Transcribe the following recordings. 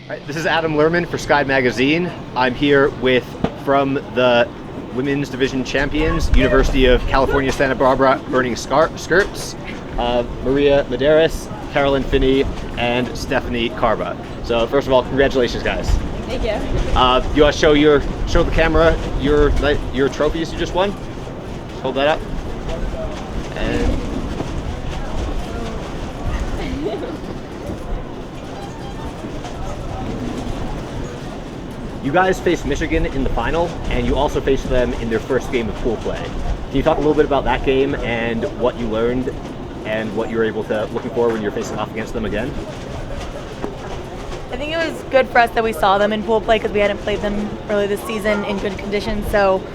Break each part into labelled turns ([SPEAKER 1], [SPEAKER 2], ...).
[SPEAKER 1] Right, this is Adam Lerman for Sky Magazine. I'm here from the Women's Division Champions, University of California, Santa Barbara, Burning Skirts, Maria Madaras, Carolyn, Finney, and Stephanie Karba. So first of all, congratulations, guys.
[SPEAKER 2] Thank you.
[SPEAKER 1] You want to show the camera your trophies you just won? Just hold that up. And you guys faced Michigan in the final, and you also faced them in their first game of pool play. Can you talk a little bit about that game and what you learned and what you were looking for when you're facing off against them again?
[SPEAKER 3] I think it was good for us that we saw them in pool play because we hadn't played them early this season in good conditions. So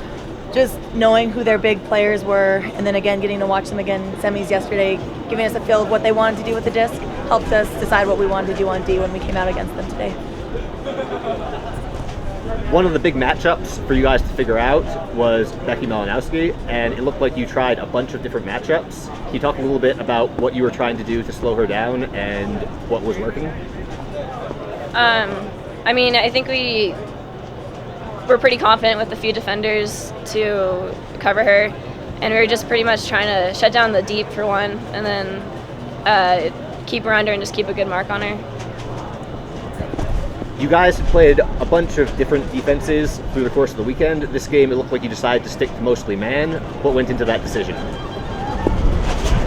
[SPEAKER 3] just knowing who their big players were, and then again getting to watch them again in semis yesterday, giving us a feel of what they wanted to do with the disc, helped us decide what we wanted to do on D when we came out against them today.
[SPEAKER 1] One of the big matchups for you guys to figure out was Becky Malinowski, and it looked like you tried a bunch of different matchups. Can you talk a little bit about what you were trying to do to slow her down and what was working?
[SPEAKER 2] I think we were pretty confident with the few defenders to cover her, and we were just pretty much trying to shut down the deep for one, and then keep her under and just keep a good mark on her.
[SPEAKER 1] You guys had played a bunch of different defenses through the course of the weekend. This game, it looked like you decided to stick to mostly man. What went into that decision?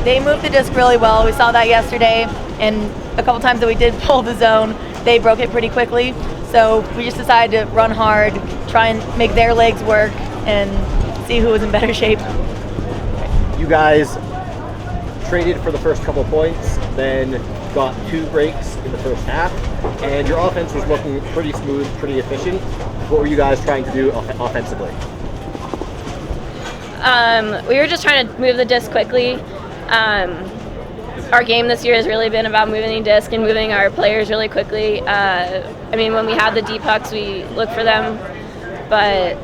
[SPEAKER 3] They moved the disc really well. We saw that yesterday, and a couple times that we did pull the zone, they broke it pretty quickly. So we just decided to run hard, try and make their legs work, and see who was in better shape.
[SPEAKER 1] You guys traded for the first couple points, then got 2 breaks in the first half, and your offense was looking pretty smooth, pretty efficient. What were you guys trying to do offensively?
[SPEAKER 2] We were just trying to move the disc quickly. Our game this year has really been about moving the disc and moving our players really quickly. When we have the deep pucks, we look for them, but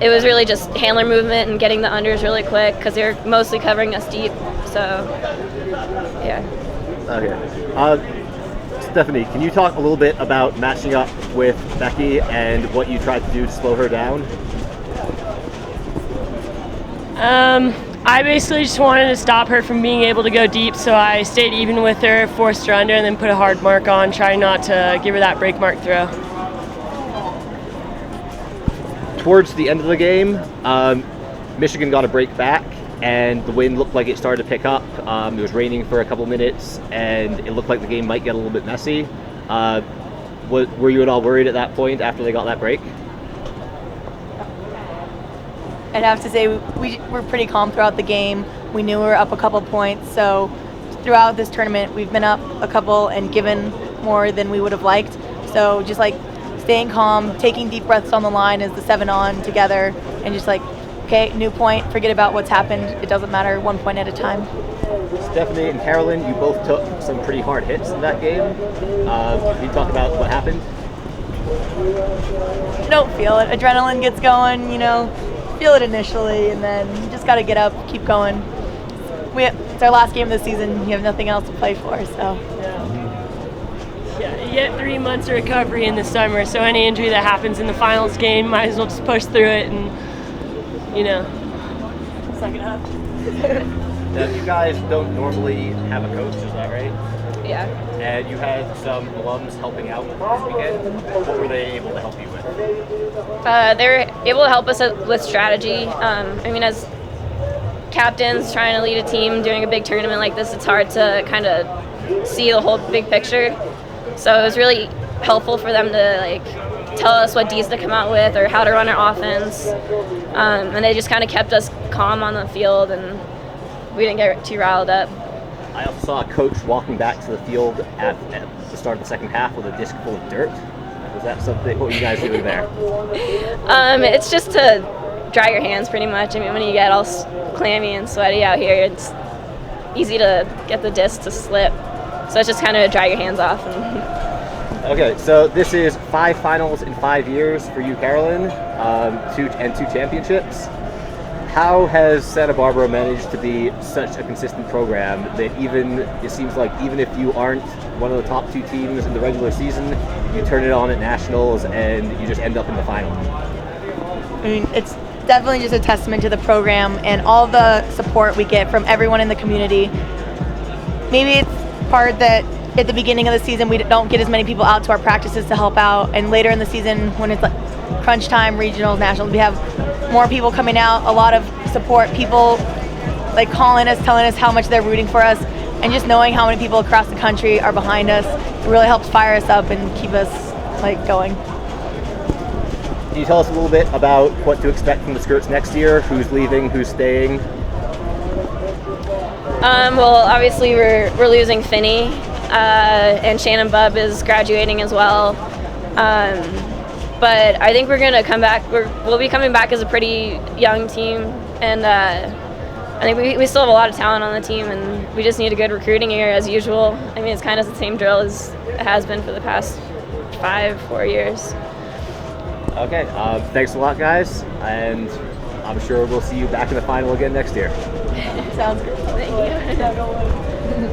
[SPEAKER 2] it was really just handler movement and getting the unders really quick because they're mostly covering us deep. So, yeah.
[SPEAKER 1] Okay. Stephanie, can you talk a little bit about matching up with Becky and what you tried to do to slow her down?
[SPEAKER 4] I basically just wanted to stop her from being able to go deep, so I stayed even with her, forced her under, and then put a hard mark on, trying not to give her that break mark throw.
[SPEAKER 1] Towards the end of the game, Michigan got a break back, and the wind looked like it started to pick up. It was raining for a couple minutes, and it looked like the game might get a little bit messy. Were you at all worried at that point after they got that break?
[SPEAKER 3] I'd have to say we were pretty calm throughout the game. We knew we were up a couple points, so throughout this tournament we've been up a couple and given more than we would have liked. So just staying calm, taking deep breaths on the line as the 7-on together, and just okay, new point, forget about what's happened. It doesn't matter, 1 point at a time.
[SPEAKER 1] Stephanie and Carolyn, you both took some pretty hard hits in that game. Can you talk about what happened?
[SPEAKER 3] I don't feel it. Adrenaline gets going, feel it initially, and then you just got to get up, keep going. It's our last game of the season. You have nothing else to play for, so.
[SPEAKER 4] Yeah, you get 3 months of recovery in the summer, so any injury that happens in the finals game, might as well just push through it and, suck it up.
[SPEAKER 1] Now, you guys don't normally have a coach, is that right?
[SPEAKER 2] Yeah.
[SPEAKER 1] And you had some alums helping out this weekend. What were they able to help you with?
[SPEAKER 2] They were able to help us with strategy. As captains trying to lead a team during a big tournament like this, it's hard to kind of see the whole big picture. So it was really helpful for them to tell us what Ds to come out with or how to run our offense. And they just kind of kept us calm on the field, and we didn't get too riled up.
[SPEAKER 1] I also saw a coach walking back to the field at the start of the second half with a disc full of dirt. Was that something? What were you guys doing there?
[SPEAKER 2] It's just to dry your hands, pretty much. When you get all clammy and sweaty out here, it's easy to get the disc to slip. So it's just kind of dry your hands off.
[SPEAKER 1] Okay, so this is 5 finals in 5 years for you, Carolyn, 2 championships. how has Santa Barbara managed to be such a consistent program that it seems like even if you aren't one of the top 2 teams in the regular season, you turn it on at nationals and you just end up in the final?
[SPEAKER 3] I mean, it's definitely just a testament to the program and all the support we get from everyone in the community. Maybe it's part that at the beginning of the season we don't get as many people out to our practices to help out, and later in the season when it's like crunch time, regionals, nationals, we have more people coming out, a lot of support, people like calling us, telling us how much they're rooting for us, and just knowing how many people across the country are behind us, it really helps fire us up and keep us like going.
[SPEAKER 1] Can you tell us a little bit about what to expect from the skirts next year? Who's leaving, who's staying?
[SPEAKER 2] Well, obviously we're losing Finney, and Shannon Bubb is graduating as well. But I think we're going to come back. We'll be coming back as a pretty young team, and I think we still have a lot of talent on the team, and we just need a good recruiting year as usual. I mean, it's kind of the same drill as it has been for the past 4 years.
[SPEAKER 1] Okay, thanks a lot, guys, and I'm sure we'll see you back in the final again next year.
[SPEAKER 3] Sounds good.
[SPEAKER 2] Thank you.